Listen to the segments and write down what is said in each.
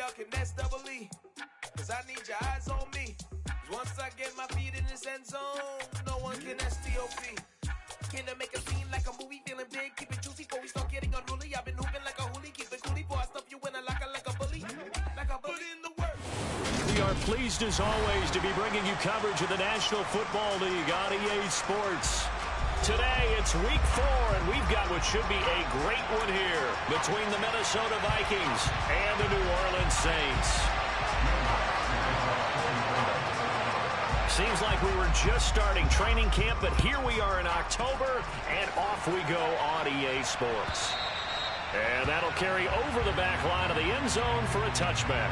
y'all can nest double E. Cause I need your eyes on me. Once I get my feet in this end zone, no one can STOP. Can I make a scene like a movie, feeling big, keep it juicy before we start getting unruly. I've been hooping like a hoolie, keep it coolie before I stuff you in a locker like a bully. Like a bully in the work. We are pleased as always to be bringing you coverage of the National Football League on EA Sports. Today it's week 4 and we've got what should be a great one here between the Minnesota Vikings and the New Orleans Saints. Seems like we were just starting training camp, but here we are in October, and off we go on EA Sports. And that'll carry over the back line of the end zone for a touchback.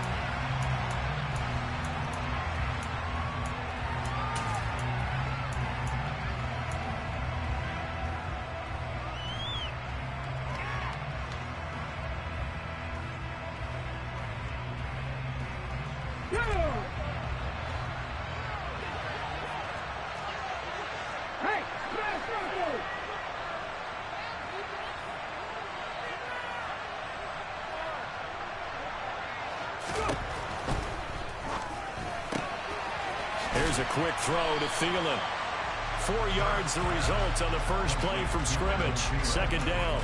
Here's a quick throw to Thielen. 4 yards the result on the first play from scrimmage. Second down.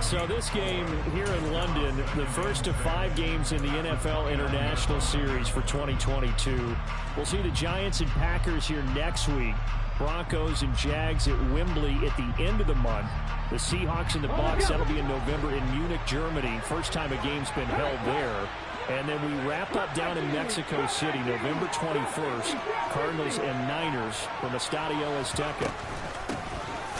So this game here in London, the first of 5 games in the NFL International Series for 2022. We'll see the Giants and Packers here next week. Broncos and Jags at Wembley at the end of the month. The Seahawks and the Bucs, that'll be in November in Munich, Germany. First time a game's been held there. And then we wrap up down in Mexico City, November 21st. Cardinals and Niners from Estadio Azteca.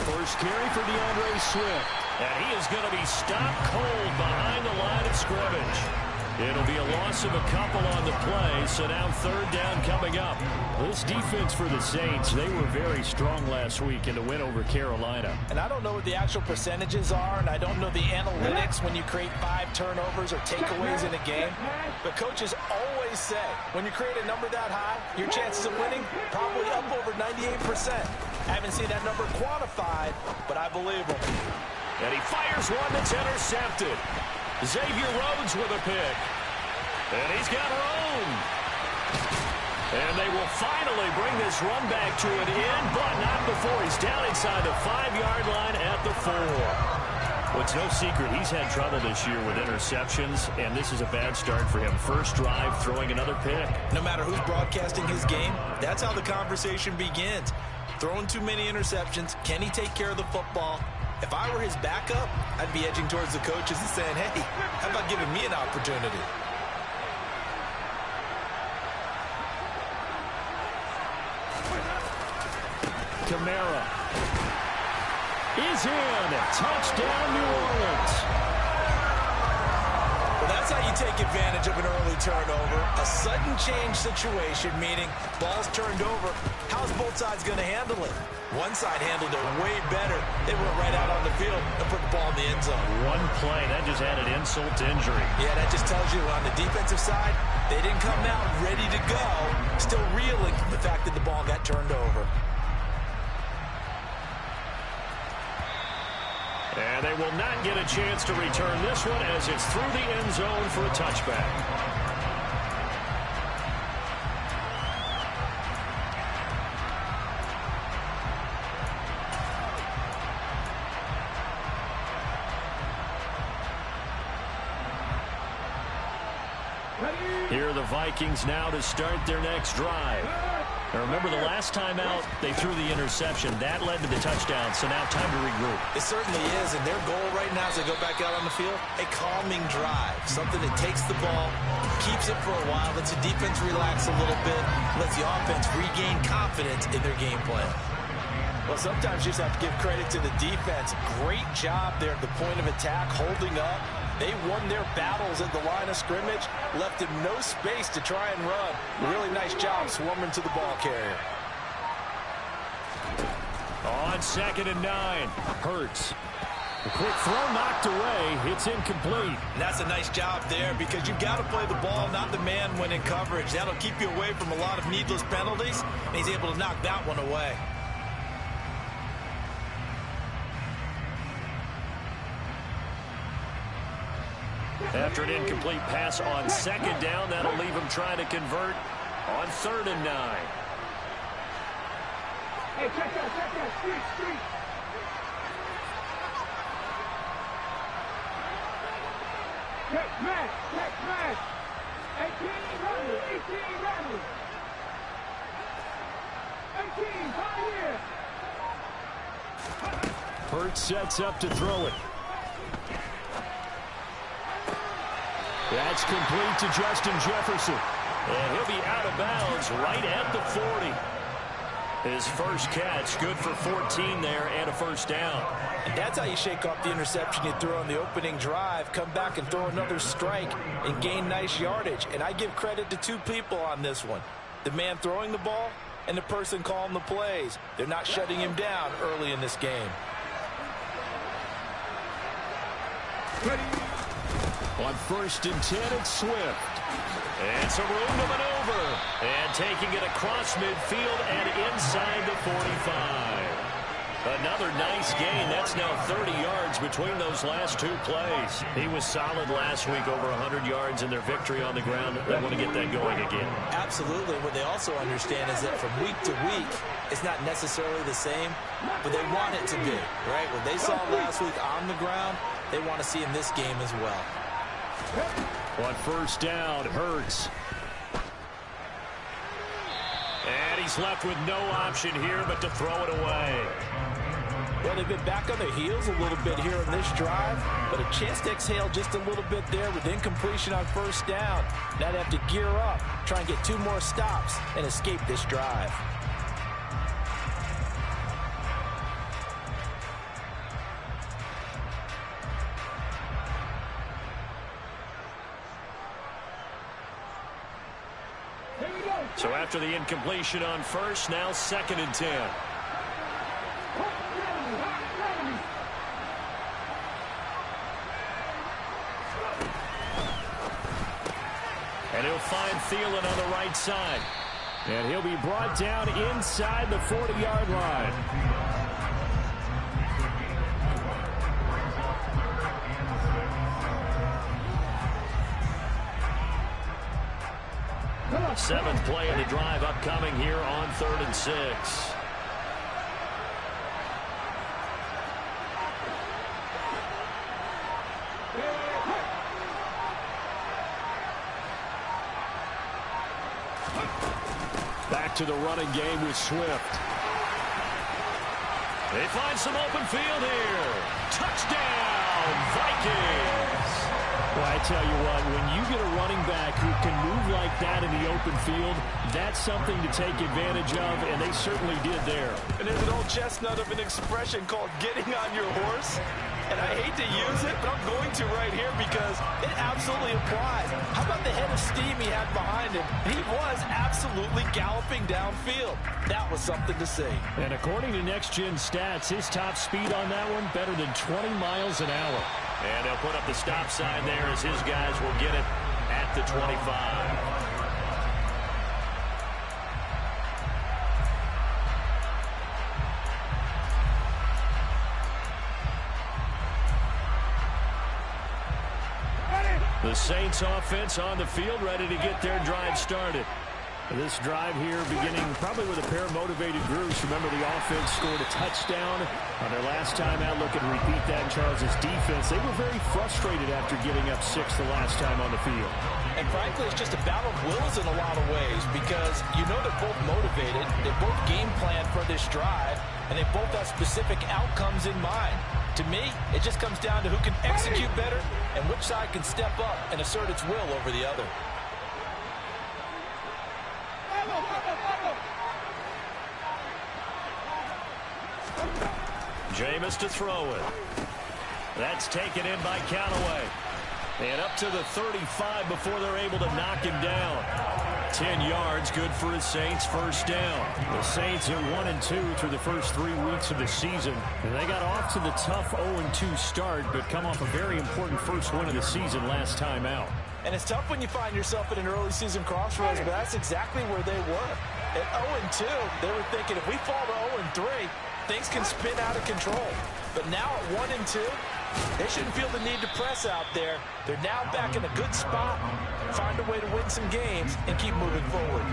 First carry for DeAndre Swift. And he is going to be stopped cold behind the line of scrimmage. It'll be a loss of a couple on the play, so now third down coming up. This defense for the Saints, they were very strong last week in the win over Carolina. And I don't know what the actual percentages are, and I don't know the analytics when you create 5 turnovers or takeaways in a game. But coaches always say, when you create a number that high, your chances of winning probably up over 98%. I haven't seen that number quantified, but I believe them. And he fires one that's intercepted. Xavier Rhodes with a pick. And he's got room. And they will finally bring this run back to an end, but not before he's down inside the 5-yard line at the 4. Well, it's no secret he's had trouble this year with interceptions, and this is a bad start for him. First drive, throwing another pick. No matter who's broadcasting his game, that's how the conversation begins. Throwing too many interceptions, can he take care of the football? If I were his backup, I'd be edging towards the coaches and saying, hey, how about giving me an opportunity? Kamara is in. Touchdown, New Orleans. Well, that's how you take advantage of an early turnover. A sudden change situation, meaning ball's turned over. How's both sides going to handle it? One side handled it way better. They went right out on the field and put the ball in the end zone. One play, that just added insult to injury. Yeah, that just tells you on the defensive side, they didn't come out ready to go, still reeling from the fact that the ball got turned over. And they will not get a chance to return this one as it's through the end zone for a touchback. Here are the Vikings now to start their next drive. Now remember, the last time out, they threw the interception. That led to the touchdown, so now time to regroup. It certainly is, and their goal right now as they go back out on the field, a calming drive. Something that takes the ball, keeps it for a while, lets the defense relax a little bit, lets the offense regain confidence in their game plan. Well, sometimes you just have to give credit to the defense. Great job there at the point of attack, holding up. They won their battles at the line of scrimmage, left him no space to try and run. Really nice job swarming to the ball carrier. On 2nd and 9, Hurts. A quick throw knocked away. It's incomplete. And that's a nice job there because you've got to play the ball, not the man when in coverage. That'll keep you away from a lot of needless penalties, and he's able to knock that one away. After an incomplete pass on second down, that'll leave him trying to convert on 3rd and 9. Hey, check that, street. Check match. 18 running. 18, Pioneer. Hurts sets up to throw it. That's complete to Justin Jefferson. And he'll be out of bounds right at the 40. His first catch, good for 14 there and a first down. And that's how you shake off the interception you threw on the opening drive, come back and throw another strike and gain nice yardage. And I give credit to two people on this one. The man throwing the ball and the person calling the plays. They're not shutting him down early in this game. On 1st and 10, it's Swift. And some room to maneuver. And taking it across midfield and inside the 45. Another nice gain. That's now 30 yards between those last two plays. He was solid last week, over 100 yards in their victory on the ground. They want to get that going again. Absolutely. What they also understand is that from week to week, it's not necessarily the same, but they want it to be, right? What they saw last week on the ground, they want to see in this game as well. On 1st down, Hurts. And he's left with no option here but to throw it away. Well, they've been back on their heels a little bit here in this drive, but a chance to exhale just a little bit there with incompletion on 1st down. Now they have to gear up, try and get 2 more stops and escape this drive. So after the incompletion on 1st, now 2nd and 10. And he'll find Thielen on the right side. And he'll be brought down inside the 40-yard line. Seventh play of the drive upcoming here on 3rd and 6. Back to the running game with Swift. They find some open field here. Touchdown, Vikings! Well, I tell you what, when you get a running back who can move like that in the open field, that's something to take advantage of, and they certainly did there. And there's an old chestnut of an expression called getting on your horse. And I hate to use it, but I'm going to right here because it absolutely applies. How about the head of steam he had behind him? He was absolutely galloping downfield. That was something to see. And according to Next Gen Stats, his top speed on that one better than 20 miles an hour. And they'll put up the stop sign there as his guys will get it at the 25. The Saints offense on the field, ready to get their drive started. This drive here beginning probably with a pair of motivated groups. Remember, the offense scored a touchdown on their last time out. Looking to repeat that in Charles' defense. They were very frustrated after giving up 6 the last time on the field. And frankly, it's just a battle of wills in a lot of ways because you know they're both motivated. They both game plan for this drive, and they both have specific outcomes in mind. To me, it just comes down to who can execute better and which side can step up and assert its will over the other. Jameis to throw it. That's taken in by Callaway. And up to the 35 before they're able to knock him down. 10 yards, good for his Saints, first down. The Saints are 1-2 through the first 3 weeks of the season. And they got off to the tough 0-2 start, but come off a very important first win of the season last time out. And it's tough when you find yourself at an early season crossroads, but that's exactly where they were. At 0-2, they were thinking if we fall to 0-3, things can spin out of control. But now at 1-2, They shouldn't feel the need to press out there. They're now back in a good spot. Find a way to win some games and keep moving forward.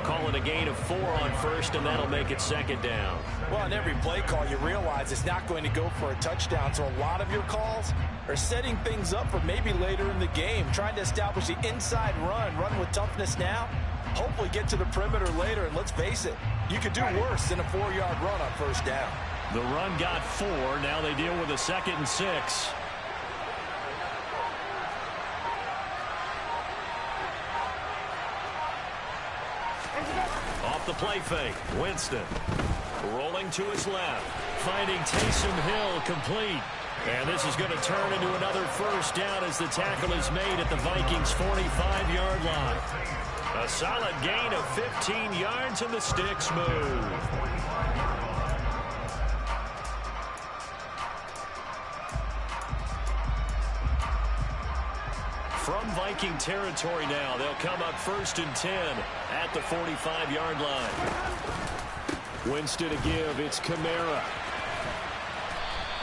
Calling a gain of 4 on first, and that'll make it second down. Well, in every play call, you realize it's not going to go for a touchdown, so a lot of your calls are setting things up for maybe later in the game, trying to establish the inside run with toughness now, hopefully get to the perimeter later, and let's face it, you could do worse than a 4-yard run on first down. The run got 4. Now they deal with a 2nd and 6. Off the play fake, Winston rolling to his left, finding Taysom Hill complete. And this is going to turn into another first down as the tackle is made at the Vikings' 45-yard line. A solid gain of 15 yards and the sticks move. From Viking territory now, they'll come up 1st and 10 at the 45-yard line. Winston to give, it's Kamara.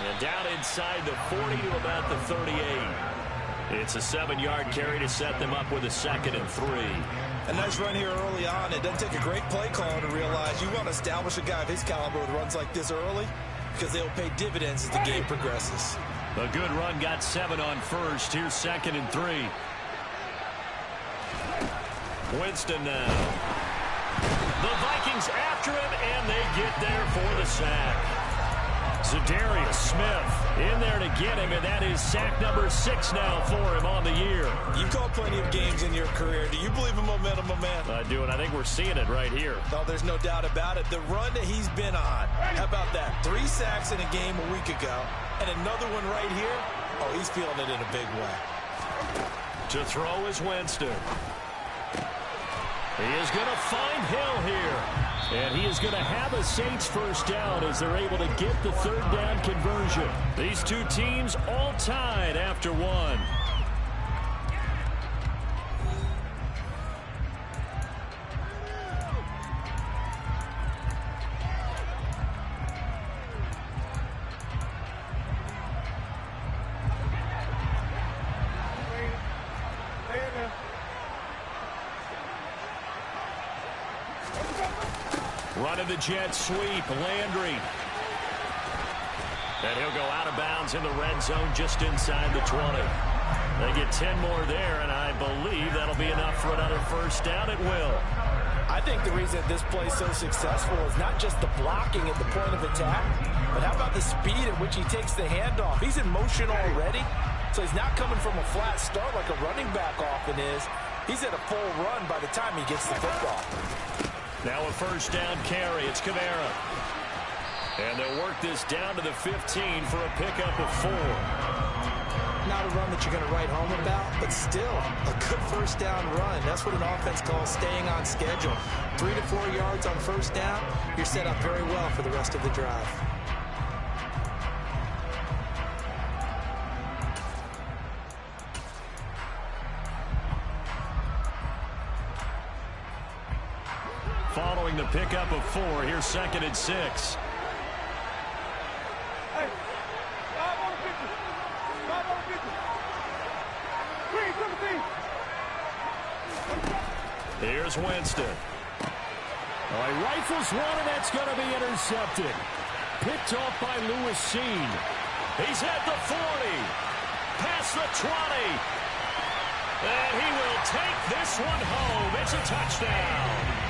And down inside the 40 to about the 38. It's a 7-yard carry to set them up with a 2nd and 3. A nice run here early on. It doesn't take a great play caller to realize you want to establish a guy of his caliber with runs like this early because they'll pay dividends as the game progresses. A good run got 7 on first. Here's 2nd and 3. Winston now. The Vikings after him, and they get there for the sack. Za'Darius Smith in there to get him, and that is sack number 6 now for him on the year. You've called plenty of games in your career. Do you believe in momentum, my man? I do, and I think we're seeing it right here. Oh, there's no doubt about it. The run that he's been on. How about that? 3 sacks in a game a week ago, and another one right here. Oh, he's feeling it in a big way. To throw is Winston. He is going to find Hill here. And he is going to have a Saints first down as they're able to get the 3rd down conversion. These two teams all tied after 1. Running the jet sweep, Landry. And he'll go out of bounds in the red zone just inside the 20. They get 10 more there, and I believe that'll be enough for another first down. It will. I think the reason this play is so successful is not just the blocking at the point of attack, but how about the speed at which he takes the handoff? He's in motion already, so he's not coming from a flat start like a running back often is. He's at a full run by the time he gets the football. Now a first down carry. It's Kamara. And they'll work this down to the 15 for a pickup of 4. Not a run that you're going to write home about, but still a good first down run. That's what an offense calls staying on schedule. 3 to 4 yards on first down, you're set up very well for the rest of the drive. Following the pickup of 4, here's 2nd and 6. Hey, 5 on the 50. 5 on the 50. 3, 17. Here's Winston. He rifles one, and that's going to be intercepted. Picked off by Lewis Cine. He's at the 40. Past the 20. And he will take this one home. It's a touchdown.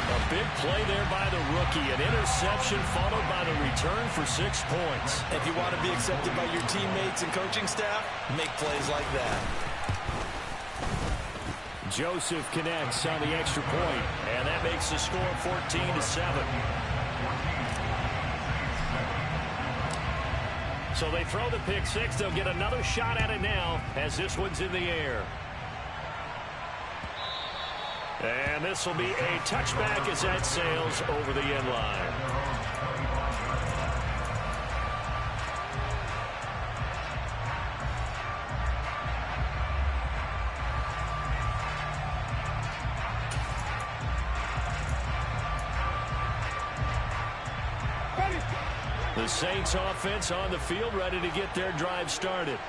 A big play there by the rookie. An interception followed by the return for 6 points. If you want to be accepted by your teammates and coaching staff, make plays like that. Joseph connects on the extra point, and that makes the score 14-7. So they throw the pick 6. They'll get another shot at it now as this one's in the air. And this will be a touchback as that sails over the end line. The The Saints offense on the field, ready to get their drive started.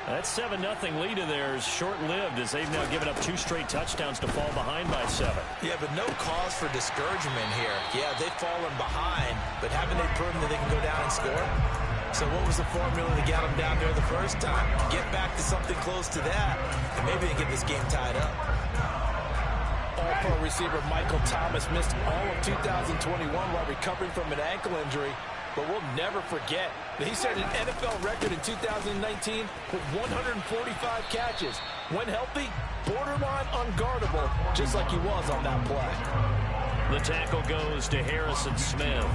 That 7-0 lead of theirs short-lived as they've now given up 2 straight touchdowns to fall behind by 7. Yeah, but no cause for discouragement here. Yeah, they've fallen behind, but haven't they proven that they can go down and score? So what was the formula that got them down there the first time? Get back to something close to that, and maybe they get this game tied up. All-pro receiver Michael Thomas missed all of 2021 while recovering from an ankle injury. But we'll never forget that he set an NFL record in 2019 with 145 catches. When healthy, borderline unguardable, just like he was on that play. The tackle goes to Harrison Smith.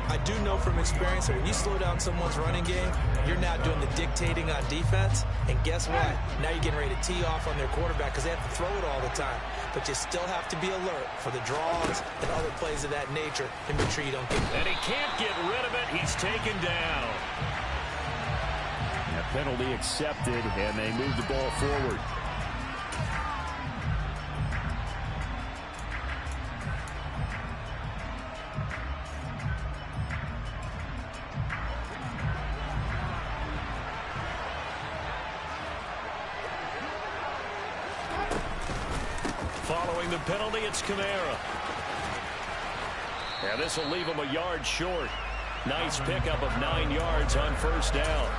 I do know from experience that when you slow down someone's running game, you're now doing the dictating on defense. And guess what? Now you're getting ready to tee off on their quarterback because they have to throw it all the time. But you still have to be alert for the draws and other plays of that nature and make sure you don't get them. And he can't get rid of it. He's taken down. A penalty accepted, and they move the ball forward. Following the penalty, it's Kamara. Yeah, this will leave him a yard short. Nice pickup of 9 yards on first down.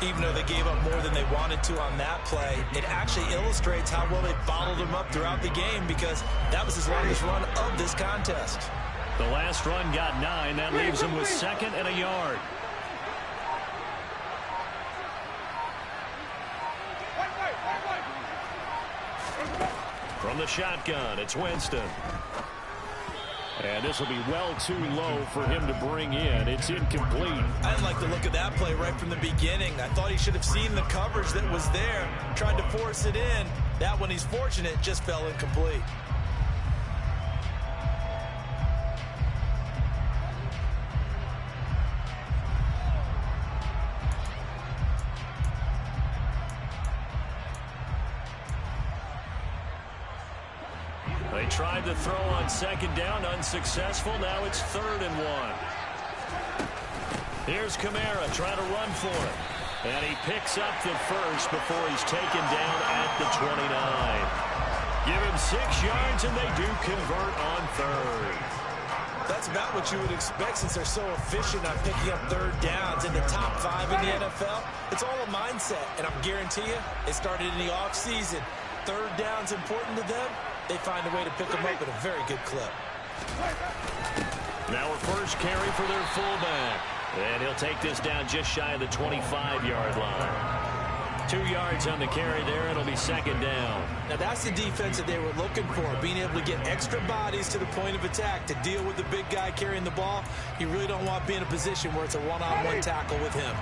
Even though they gave up more than they wanted to on that play, it actually illustrates how well they bottled him up throughout the game because that was his longest run of this contest. The last run got 9. That leaves him with 2nd and a yard. From the shotgun, it's Winston. And this will be well too low for him to bring in. It's incomplete. I didn't like the look of that play right from the beginning. I thought he should have seen the coverage that was there, tried to force it in. That one, he's fortunate, just fell incomplete. They tried to throw on 2nd down, unsuccessful. Now it's 3rd and 1. Here's Kamara trying to run for it. And he picks up the first before he's taken down at the 29. Give him 6 yards, and they do convert on 3rd. That's about what you would expect since they're so efficient on picking up 3rd downs in the top 5 in the NFL. It's all a mindset, and I'm guarantee you it started in the offseason. 3rd down's important to them. They find a way to pick them up at a very good clip. Now a first carry for their fullback. And he'll take this down just shy of the 25-yard line. 2 yards on the carry there. It'll be 2nd down. Now that's the defense that they were looking for, being able to get extra bodies to the point of attack to deal with the big guy carrying the ball. You really don't want to be in a position where it's a one-on-one tackle with him.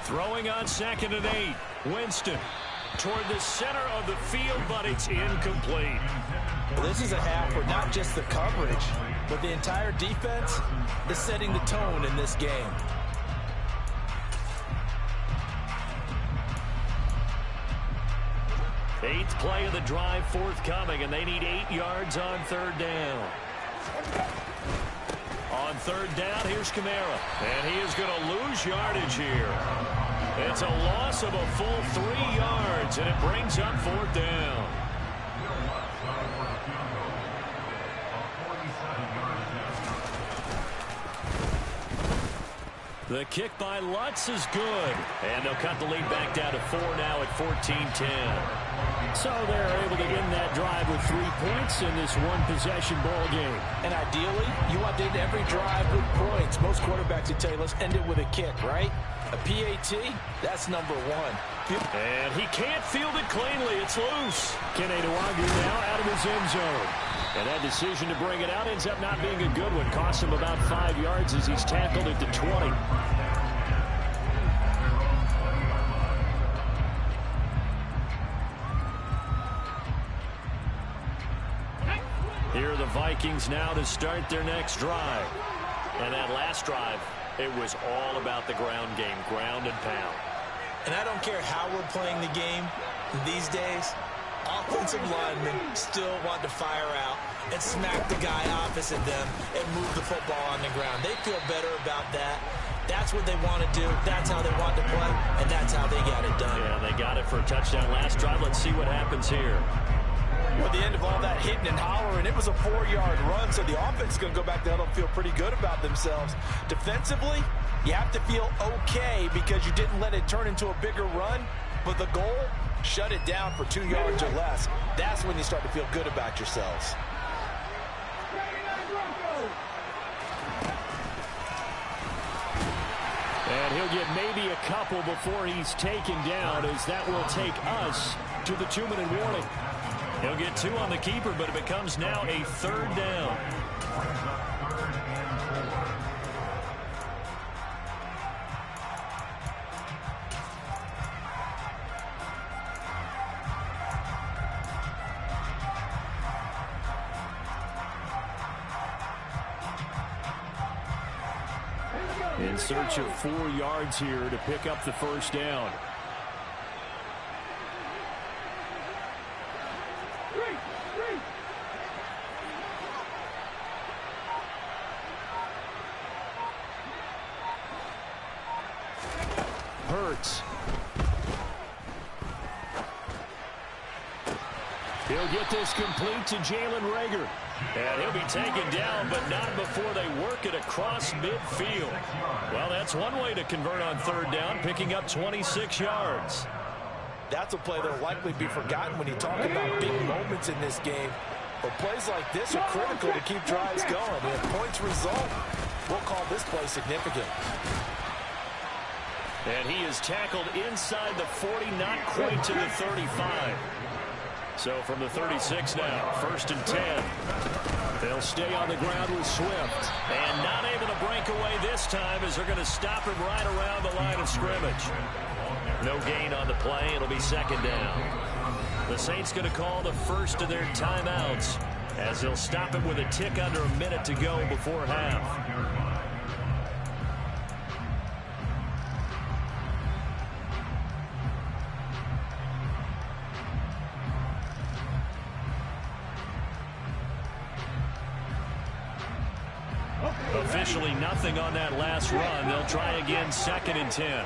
Throwing on 2nd and 8. Winston toward the center of the field, but it's incomplete. Well, this is a half where not just the coverage, but the entire defense is setting the tone in this game. Eighth play of the drive forthcoming, and they need 8 yards on 3rd down. On 3rd down, here's Kamara. And he is going to lose yardage here. It's a loss of a full 3 yards, and it brings up 4th down. The kick by Lutz is good. And they'll cut the lead back down to 4 now at 14-10. So they're able to end that drive with 3 points in this one-possession ball game. And ideally, you want to end every drive with points. Most quarterbacks would tell you, let's end it with a kick, right? A PAT, that's number 1. And he can't field it cleanly. It's loose. Kene Nwangwu now out of his end zone. And that decision to bring it out ends up not being a good one. Cost him about 5 yards as he's tackled at the 20. Here are the Vikings now to start their next drive. And that last drive, it was all about the ground game, ground and pound. And I don't care how we're playing the game these days, offensive linemen still want to fire out and smack the guy opposite them and move the football on the ground. They feel better about that. That's what they want to do. That's how they want to play, and that's how they got it done. Yeah, they got it for a touchdown last drive. Let's see what happens here. With the end of all that hitting and hollering, it was a 4-yard run, so the offense is going to go back to huddle and feel pretty good about themselves. Defensively, you have to feel okay because you didn't let it turn into a bigger run, but the goal, shut it down for 2 yards or less. That's when you start to feel good about yourselves. And he'll get maybe a couple before he's taken down, as that will take us to the 2-minute warning. He'll get 2 on the keeper, but it becomes now a 3rd down. In search of 4 yards here to pick up the 1st down. Hurts. He'll get this complete to Jalen Reagor. And he'll be taken down, but not before they work it across midfield. Well, that's one way to convert on 3rd down, picking up 26 yards. That's a play that will likely be forgotten when you talk about big moments in this game. But plays like this are critical to keep drives going. And if points result, we'll call this play significant. And he is tackled inside the 40, not quite to the 35. So from the 36 now, 1st and 10. They'll stay on the ground with Swift. And not able to break away this time, as they're going to stop him right around the line of scrimmage. No gain on the play. It'll be 2nd down. The Saints going to call the first of their timeouts, as they'll stop him with a tick under a minute to go before half. Officially nothing on that last run. They'll try again, 2nd and 10.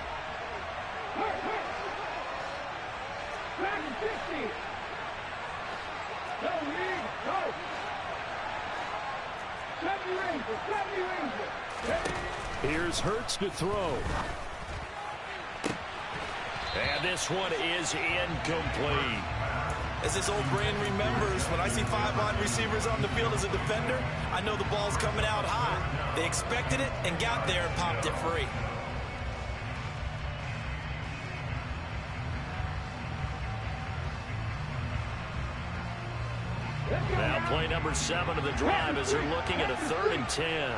Here's Hurts to throw. And this one is incomplete. As this old brain remembers, when I see 5 wide receivers on the field as a defender, I know the ball's coming out high. They expected it and got there and popped it free. Now play number 7 of the drive as they're looking at a 3rd and 10.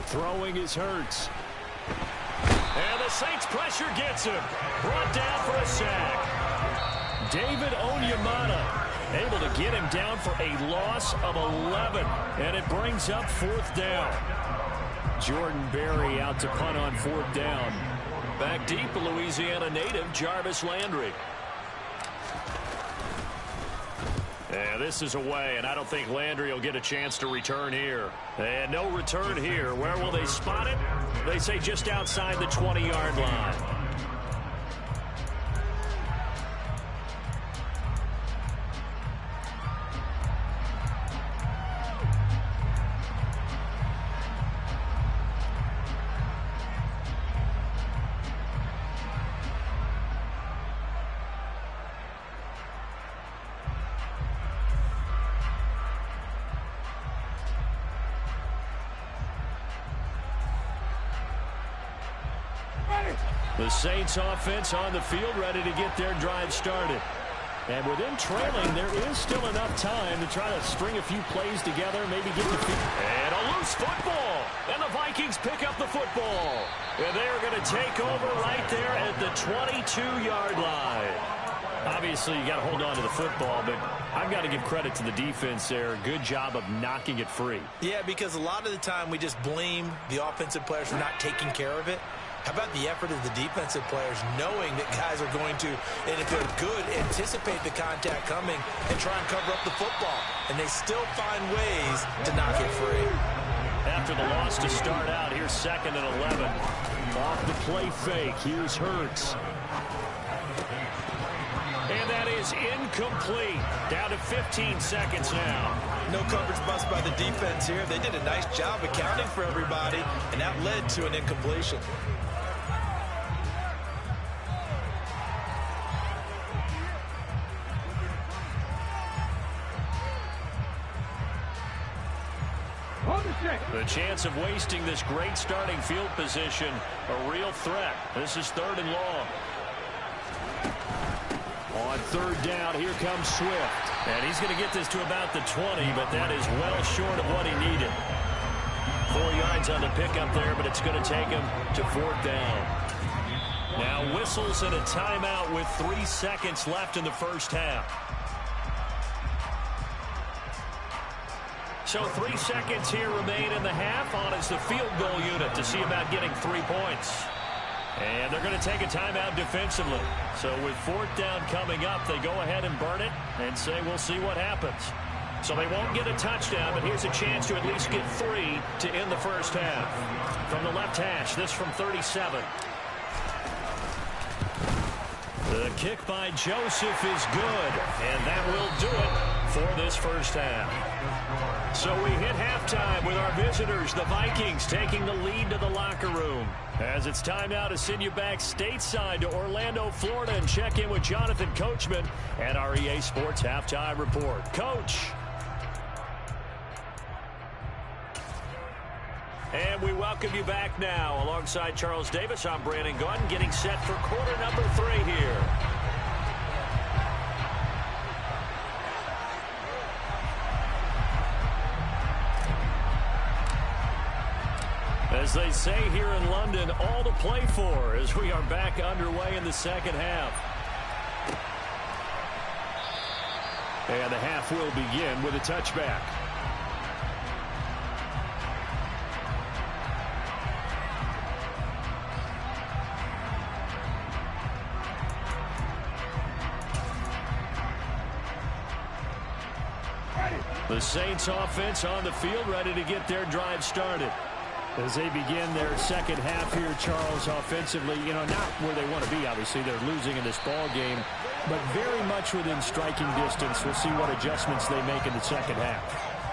Throwing is Hurts. And the Saints pressure gets him. Brought down for a sack. David Onyemata able to get him down for a loss of 11. And it brings up 4th down. Jordan Berry out to punt on 4th down. Back deep, Louisiana native Jarvis Landry. Yeah, this is away, and I don't think Landry will get a chance to return here. And no return here. Where will they spot it? They say just outside the 20-yard line. The Saints offense on the field, ready to get their drive started. And within trailing, there is still enough time to try to string a few plays together, maybe get the feet. And a loose football. And the Vikings pick up the football. And they're going to take over right there at the 22-yard line. Obviously, you got to hold on to the football, but I've got to give credit to the defense there. Good job of knocking it free. Yeah, because a lot of the time we just blame the offensive players for not taking care of it. How about the effort of the defensive players knowing that guys are going to, and if they're good, anticipate the contact coming and try and cover up the football. And they still find ways to knock it free. After the loss to start out, here's 2nd and 11. Off the play fake, here's Hurts. And that is incomplete. Down to 15 seconds now. No coverage bust by the defense here. They did a nice job accounting for everybody, and that led to an incompletion. The chance of wasting this great starting field position, a real threat. This is 3rd and long. On 3rd down, here comes Swift. And he's going to get this to about the 20, but that is well short of what he needed. 4 yards on the pickup there, but it's going to take him to 4th down. Now whistles and a timeout with 3 seconds left in the first half. So 3 seconds here remain in the half. On is the field goal unit to see about getting 3 points. And they're going to take a timeout defensively. So with 4th down coming up, they go ahead and burn it and say we'll see what happens. So they won't get a touchdown, but here's a chance to at least get 3 to end the first half. From the left hash, this from 37. The kick by Joseph is good, and that will do it for this first half. So we hit halftime with our visitors, the Vikings, taking the lead to the locker room. As it's time now to send you back stateside to Orlando, Florida, and check in with Jonathan Coachman and our EA Sports Halftime Report. Coach. And we welcome you back now. Alongside Charles Davis, I'm Brandon Gaudin, getting set for quarter number 3 here. As they say here in London, all to play for as we are back underway in the second half. And the half will begin with a touchback. The Saints offense on the field, ready to get their drive started. As they begin their second half here, Charles, offensively, not where they want to be, obviously. They're losing in this ball game, but very much within striking distance. We'll see what adjustments they make in the second half.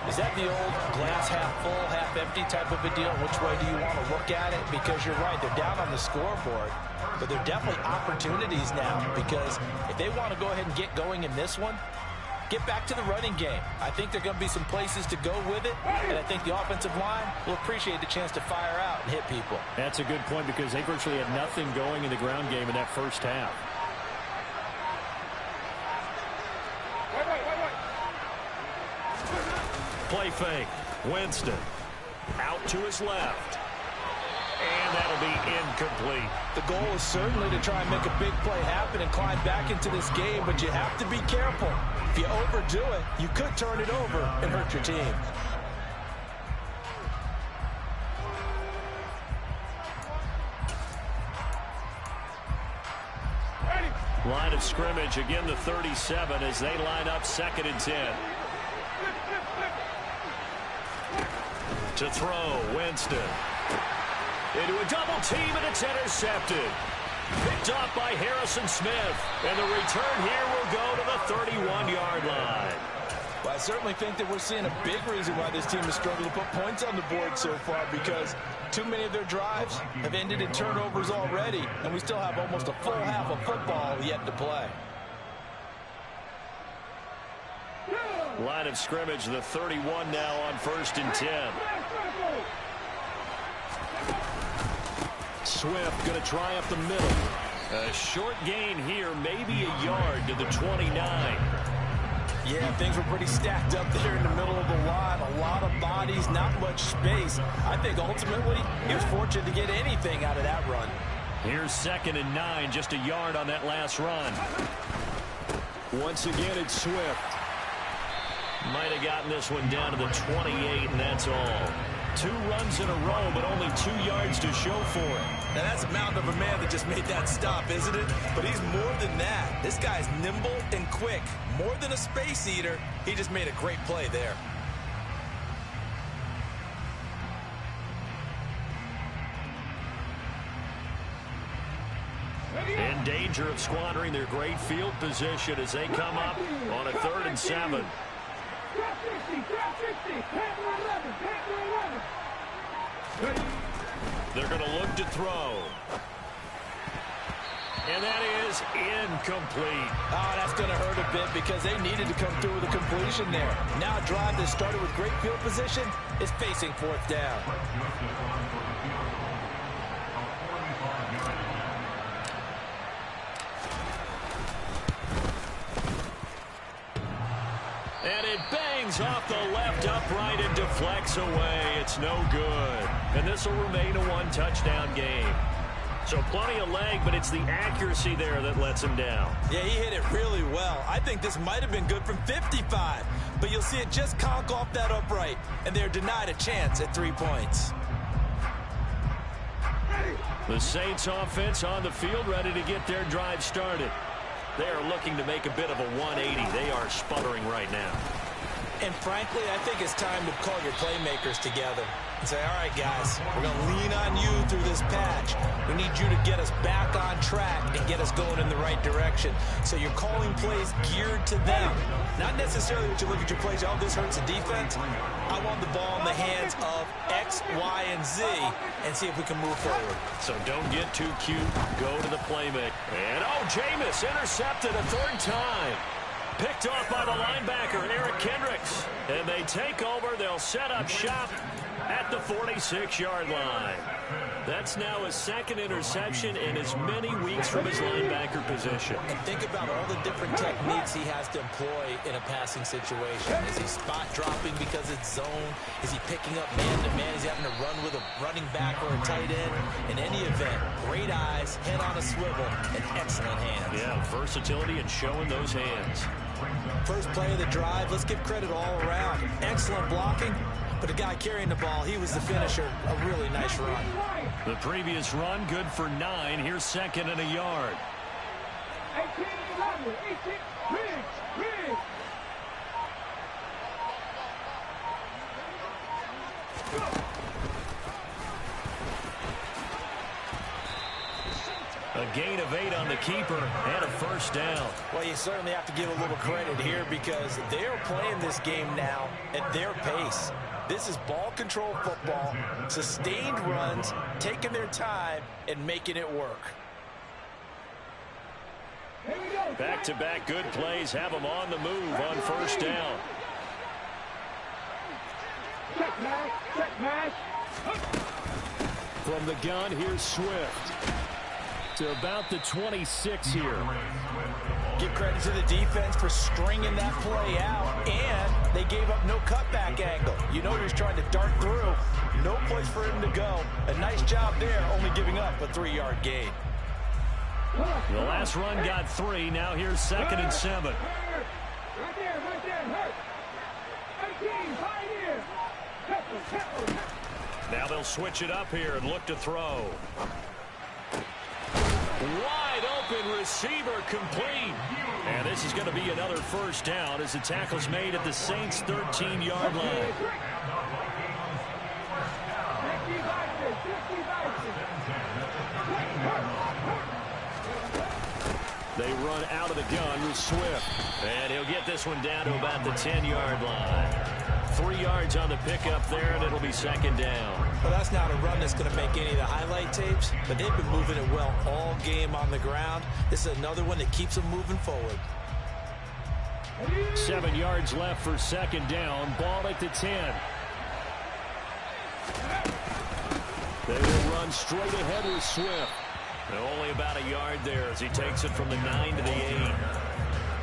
Is that the old glass half full, half empty type of a deal? Which way do you want to look at it? Because you're right, they're down on the scoreboard, but they're definitely opportunities now, because if they want to go ahead and get going in this one, get back to the running game. I think there are going to be some places to go with it, and I think the offensive line will appreciate the chance to fire out and hit people. That's a good point because they virtually had nothing going in the ground game in that first half. Play fake. Winston out to his left. And that'll be incomplete. The goal is certainly to try and make a big play happen and climb back into this game, but you have to be careful. If you overdo it, you could turn it over and hurt your team. Line of scrimmage, again the 37 as they line up 2nd and 10. To throw, Winston. Into a double team, and it's intercepted. Picked off by Harrison Smith. And the return here will go to the 31-yard line. Well, I certainly think that we're seeing a big reason why this team has struggled to put points on the board so far, because too many of their drives have ended in turnovers already, and we still have almost a full half of football yet to play. Line of scrimmage, the 31 now on 1st and 10. Swift going to try up the middle. A short gain here, maybe a yard to the 29. Yeah, things were pretty stacked up there in the middle of the line. A lot of bodies, not much space. I think ultimately he was fortunate to get anything out of that run. Here's 2nd and 9, just a yard on that last run. Once again, it's Swift. Might have gotten this one down to the 28, and that's all. 2 runs in a row, but only 2 yards to show for it. Now that's a mountain of a man that just made that stop, isn't it? But he's more than that. This guy's nimble and quick. More than a space eater. He just made a great play there. In danger of squandering their great field position as they come up on a 3rd and 7. They're going to look to throw. And that is incomplete. Oh, that's going to hurt a bit because they needed to come through with a completion there. Now a drive that started with great field position is facing 4th down. And it bangs off the left upright and deflects away. It's no good. And this will remain a 1-touchdown game. So plenty of leg, but it's the accuracy there that lets him down. Yeah, he hit it really well. I think this might have been good from 55. But you'll see it just conk off that upright. And they're denied a chance at 3 points. The Saints offense on the field, ready to get their drive started. They are looking to make a bit of a 180. They are sputtering right now. And frankly, I think it's time to call your playmakers together and say, all right, guys, we're going to lean on you through this patch. We need you to get us back on track and get us going in the right direction. So you're calling plays geared to them. Not necessarily that you look at your plays, oh, this hurts the defense. I want the ball in the hands of X, Y, and Z and see if we can move forward. So don't get too cute. Go to the playmaker. And, oh, Jameis intercepted a 3rd time. Picked off by the linebacker, Eric Kendricks. And they take over. They'll set up shop at the 46-yard line. That's now his 2nd interception in as many weeks from his linebacker position. And think about all the different techniques he has to employ in a passing situation. Is he spot dropping because it's zone? Is he picking up man-to-man? Is he having to run with a running back or a tight end? In any event, great eyes, head on a swivel, and excellent hands. Yeah, versatility and showing those hands. First play of the drive, let's give credit all around. Excellent blocking, but the guy carrying the ball, he was the finisher. A really nice run. The previous run, good for 9. Here's 2nd and a yard. 18, Riggs. A gain of 8 on the keeper and a 1st down. Well, you certainly have to give a little credit here because they're playing this game now at their pace. This is ball control football, sustained runs, taking their time and making it work. Back-to-back good plays have them on the move on 1st down. From the gun, here's Swift. To about the 26 here. Give credit to the defense for stringing that play out, and they gave up no cutback angle. You know he was trying to dart through. No place for him to go. A nice job there, only giving up a 3-yard gain. The last run got 3. Now here's 2nd and 7. Right there, hurt. 18, pioneer. Now they'll switch it up here and look to throw. Wide open receiver complete. And this is going to be another 1st down as the tackle's made at the Saints' 13-yard line. They run out of the gun with Swift. And he'll get this one down to about the 10-yard line. 3 yards on the pickup there, and it'll be 2nd down. Well, that's not a run that's going to make any of the highlight tapes, but they've been moving it well all game on the ground. This is another one that keeps them moving forward. 7 yards left for 2nd down. Ball at the 10. They will run straight ahead with Swift. Only about a yard there as he takes it from the 9 to the 8.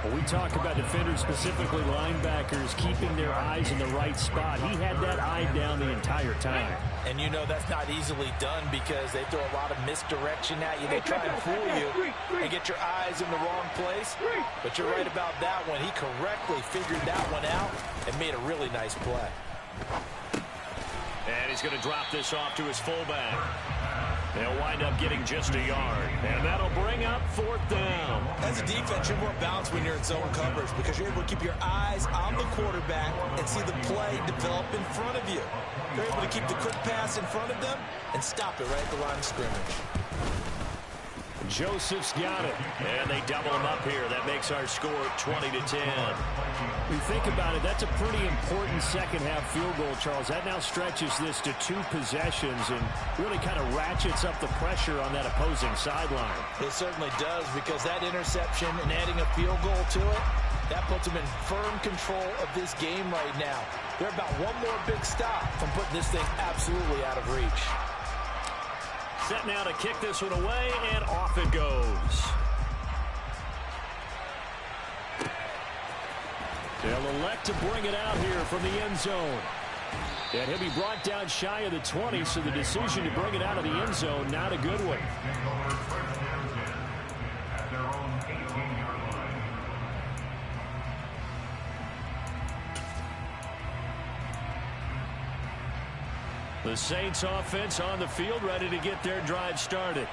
When we talk about defenders, specifically linebackers, keeping their eyes in the right spot. He had that eye down the entire time. And you know that's not easily done because they throw a lot of misdirection at you. They try and fool you and get your eyes in the wrong place. But you're right about that one. He correctly figured that one out and made a really nice play. And he's going to drop this off to his fullback. They'll wind up getting just a yard. And that'll bring up 4th down. As a defense, you're more balanced when you're in zone coverage because you're able to keep your eyes on the quarterback and see the play develop in front of you. You're able to keep the quick pass in front of them and stop it right at the line of scrimmage. Joseph's got it. And they double him up here. That makes our score 20 to 10. You think about it, that's a pretty important second-half field goal, Charles. That now stretches this to 2 possessions and really kind of ratchets up the pressure on that opposing sideline. It certainly does because that interception and adding a field goal to it, that puts them in firm control of this game right now. They're about one more big stop from putting this thing absolutely out of reach. Set now to kick this one away, and off it goes. They'll elect to bring it out here from the end zone. And he'll be brought down shy of the 20, so the decision to bring it out of the end zone, not a good one. The Saints offense on the field, ready to get their drive started.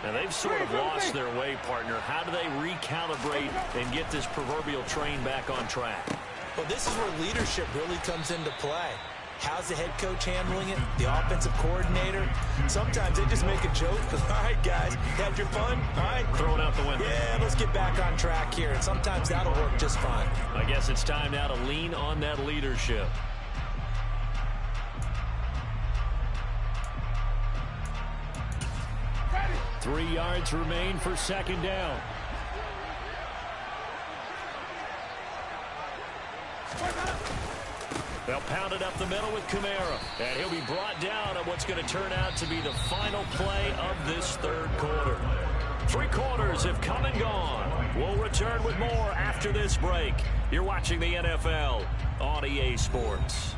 Now, they've sort of lost their way, partner. How do they recalibrate and get this proverbial train back on track? Well, this is where leadership really comes into play. How's the head coach handling it? The offensive coordinator? Sometimes they just make a joke because, all right, guys, had your fun? All right. Throw it out the window. Yeah, let's get back on track here. And sometimes that'll work just fine. I guess it's time now to lean on that leadership. Three yards remain for second down. They'll pound it up the middle with Kamara. And he'll be brought down on what's going to turn out to be the final play of this third quarter. 3 quarters have come and gone. We'll return with more after this break. You're watching the NFL on EA Sports.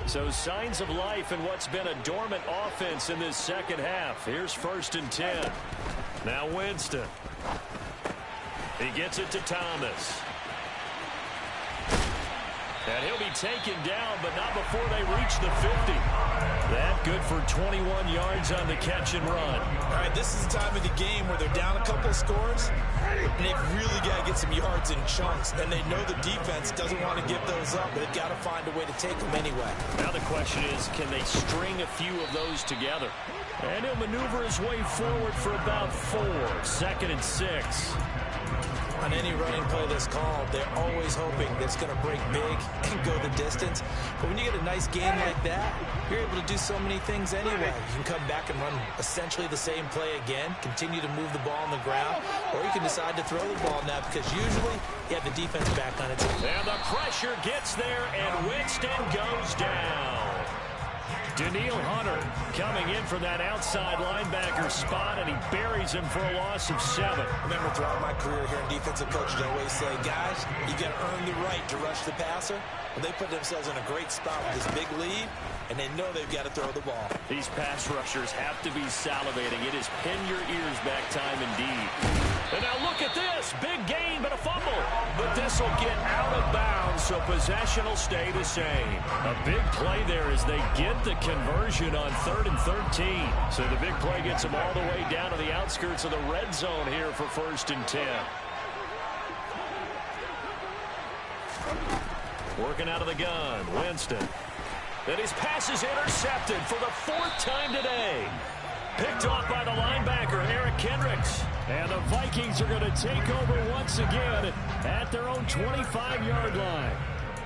So signs of life in what's been a dormant offense in this second half. Here's 1st and 10. Now Winston. He gets it to Thomas. And he'll be taken down, but not before they reach the 50. That good for 21 yards on the catch and run. All right, this is the time of the game where they're down a couple of scores, and they've really got to get some yards in chunks, and they know the defense doesn't want to give those up, but they've got to find a way to take them anyway. Now the question is, can they string a few of those together? And he'll maneuver his way forward for about 4. 2nd and 6. On any running play that's called, they're always hoping that it's going to break big and go the distance. But when you get a nice game like that, you're able to do so many things anyway. You can come back and run essentially the same play again, continue to move the ball on the ground, or you can decide to throw the ball now because usually you have the defense back on its team. And the pressure gets there, and Winston goes down. Danielle Hunter coming in from that outside linebacker spot, and he buries him for a loss of 7. Remember, throughout my career here in defensive coaches, I always say, guys, you got to earn the right to rush the passer. Well, they put themselves in a great spot with this big lead, and they know they've got to throw the ball. These pass rushers have to be salivating. It is pin your ears back time indeed. And now look at this. Big gain, but a fumble. But this will get out of bounds, so possession will stay the same. A big play there as they get the conversion on 3rd and 13. So the big play gets them all the way down to the outskirts of the red zone here for 1st and 10. Working out of the gun, Winston. And his pass is intercepted for the 4th time today. Picked off by the linebacker, Eric Kendricks. And the Vikings are going to take over once again at their own 25-yard line.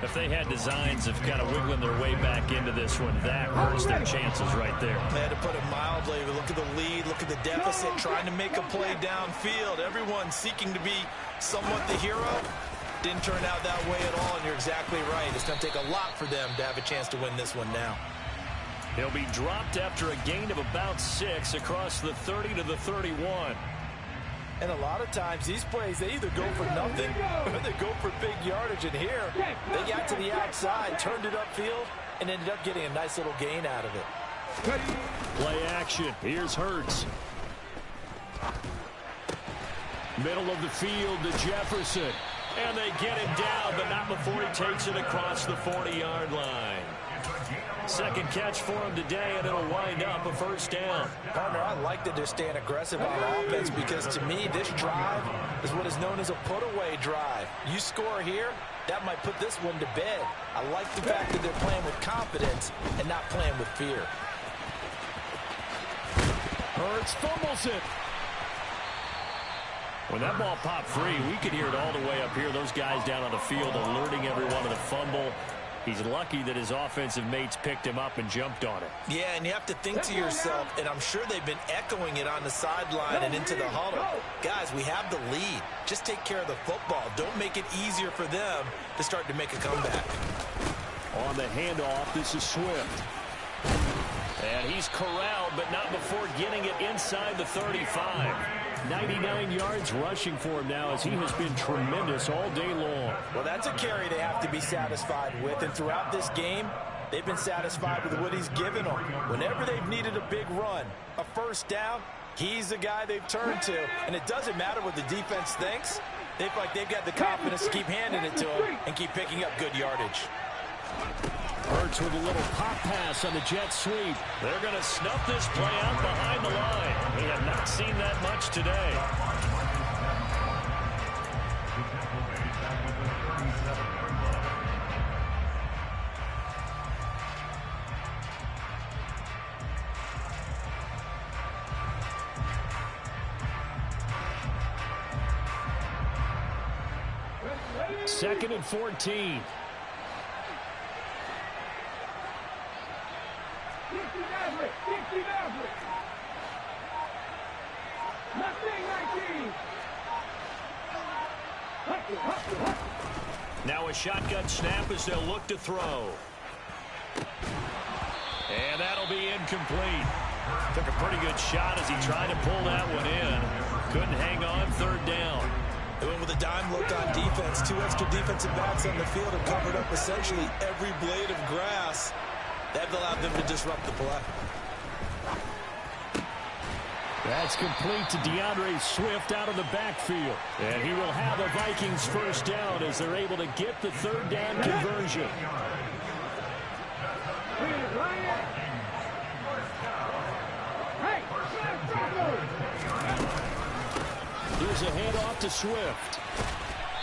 If they had designs of kind of wiggling their way back into this one, that hurts their chances right there. They had to put it mildly. Look at the lead, look at the deficit, trying to make a play downfield. Everyone seeking to be somewhat the hero. Didn't turn out that way at all, and you're exactly right. It's going to take a lot for them to have a chance to win this one now. He'll be dropped after a gain of about 6 across the 30 to the 31. And a lot of times, these plays, they either go for nothing or they go for big yardage. And here, they got to the outside, turned it upfield, and ended up getting a nice little gain out of it. Play action. Here's Hurts. Middle of the field to Jefferson. And they get him down, but not before he takes it across the 40-yard line. Second catch for him today, and it'll wind up a first down. Partner, I like that they're staying aggressive on offense because, to me, this drive is what is known as a put-away drive. You score here, that might put this one to bed. I like the fact that they're playing with confidence and not playing with fear. Hurts fumbles it. When that ball popped free, we could hear it all the way up here. Those guys down on the field alerting everyone to the fumble. He's lucky that his offensive mates picked him up and jumped on it. Yeah, and you have to think to yourself, and I'm sure they've been echoing it on the sideline and into the huddle. Guys, we have the lead. Just take care of the football. Don't make it easier for them to start to make a comeback. On the handoff, this is Swift. And he's corralled, but not before getting it inside the 35. 99 yards rushing for him now as he has been tremendous all day long. Well, that's a carry they have to be satisfied with. And throughout this game, they've been satisfied with what he's given them. Whenever they've needed a big run, a first down, he's the guy they've turned to. And it doesn't matter what the defense thinks. They feel like they've got the confidence to keep handing it to him and keep picking up good yardage. Hurts with a little pop pass on the jet sweep. They're going to snuff this play out behind the line. We have not seen that much today. Second and 14. Now a shotgun snap as they'll look to throw. And that'll be incomplete. Took a pretty good shot as he tried to pull that one in. Couldn't hang on, third down. They went with a dime look on defense. 2 extra defensive backs on the field have covered up essentially every blade of grass. That allowed them to disrupt the play. That's complete to DeAndre Swift out of the backfield. And he will have a Vikings first down as they're able to get the third down conversion. Here's a handoff to Swift.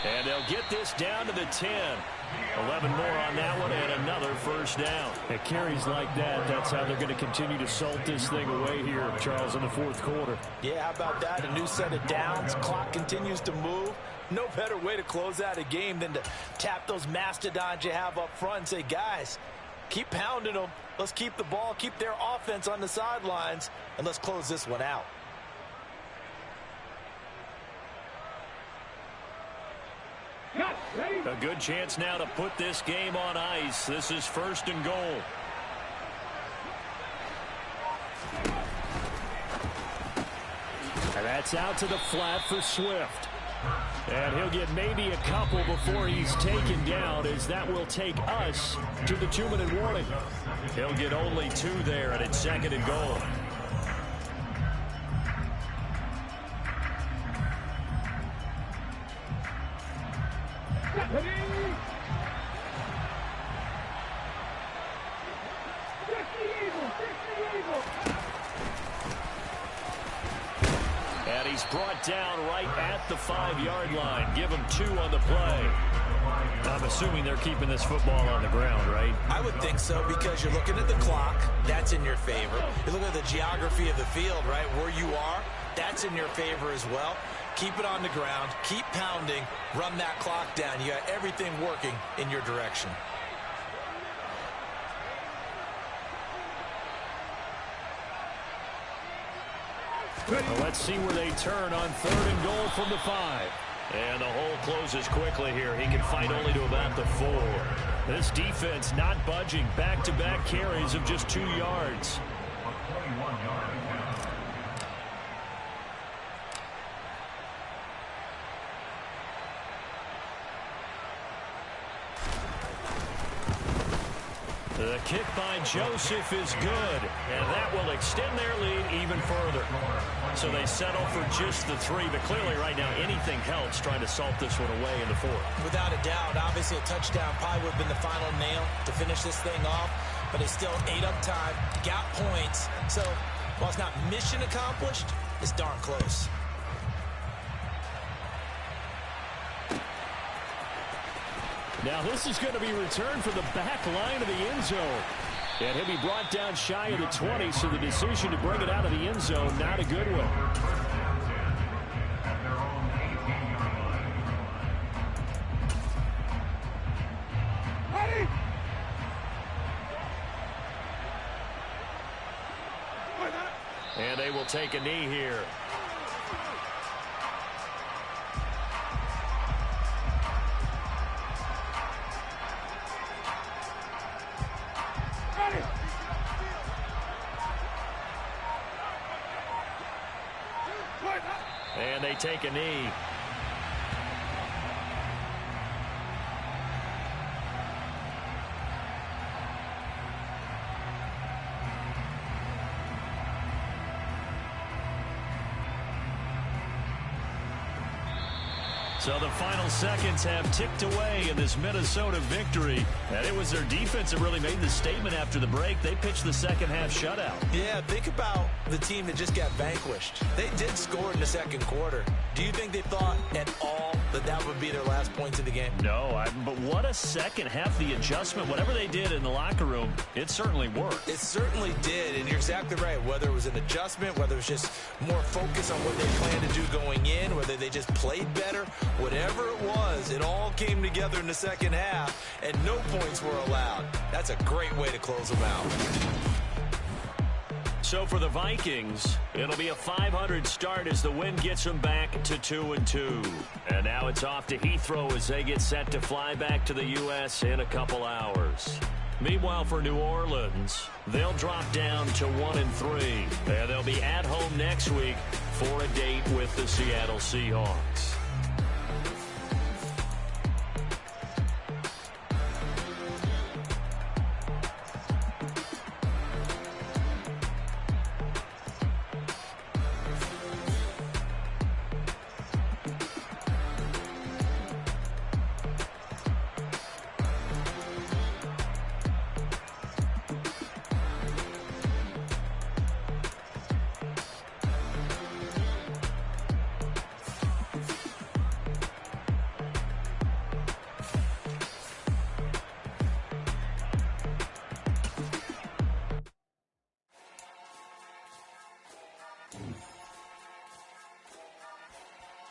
And they'll get this down to the 10. 11 more on that one and another first down. At carries like that, that's how they're going to continue to salt this thing away here, Charles, in the fourth quarter. Yeah, how about that? A new set of downs. Clock continues to move. No better way to close out a game than to tap those mastodons you have up front and say, guys, keep pounding them. Let's keep the ball, keep their offense on the sidelines, and let's close this one out. A good chance now to put this game on ice. This is first and goal. And that's out to the flat for Swift. And he'll get maybe a couple before he's taken down, as that will take us to the 2-minute warning. He'll get only 2 there, and it's second and goal. And he's brought down right at the 5-yard line. Give him 2 on the play. I'm assuming they're keeping this football on the ground, right? I would think so, because you're looking at the clock. That's in your favor. You're looking at the geography of the field, right? Where you are, that's in your favor as well. Keep it on the ground. Keep pounding. Run that clock down. You got everything working in your direction. Well, let's see where they turn on 3rd and goal from the 5. And the hole closes quickly here. He can fight only to about the 4. This defense not budging. Back-to-back carries of just 2 yards. The kick by Joseph is good, and that will extend their lead even further. So they settle for just the 3, but clearly right now anything helps trying to salt this one away in the 4th. Without a doubt, obviously a touchdown probably would have been the final nail to finish this thing off, but they still ate up time, got points. So while it's not mission accomplished, it's darn close. Now this is going to be returned from the back line of the end zone. And he'll be brought down shy of the 20, so the decision to bring it out of the end zone, not a good one. And they will take a knee here. And they take a knee. So the final seconds have ticked away in this Minnesota victory. And it was their defense that really made the statement after the break. They pitched the second half shutout. Yeah, think about the team that just got vanquished. They did score in the second quarter. Do you think they thought at all that that would be their last points of the game? No, but what a second half. The adjustment, whatever they did in the locker room, it certainly worked. It certainly did, and you're exactly right. Whether it was an adjustment, whether it was just more focus on what they planned to do going in, whether they just played better, whatever it was, it all came together in the second half, and no points were allowed. That's a great way to close them out. So for the Vikings, it'll be a 500 start as the win gets them back to 2-2. And now it's off to Heathrow as they get set to fly back to the U.S. in a couple hours. Meanwhile, for New Orleans, they'll drop down to 1-3. And they'll be at home next week for a date with the Seattle Seahawks.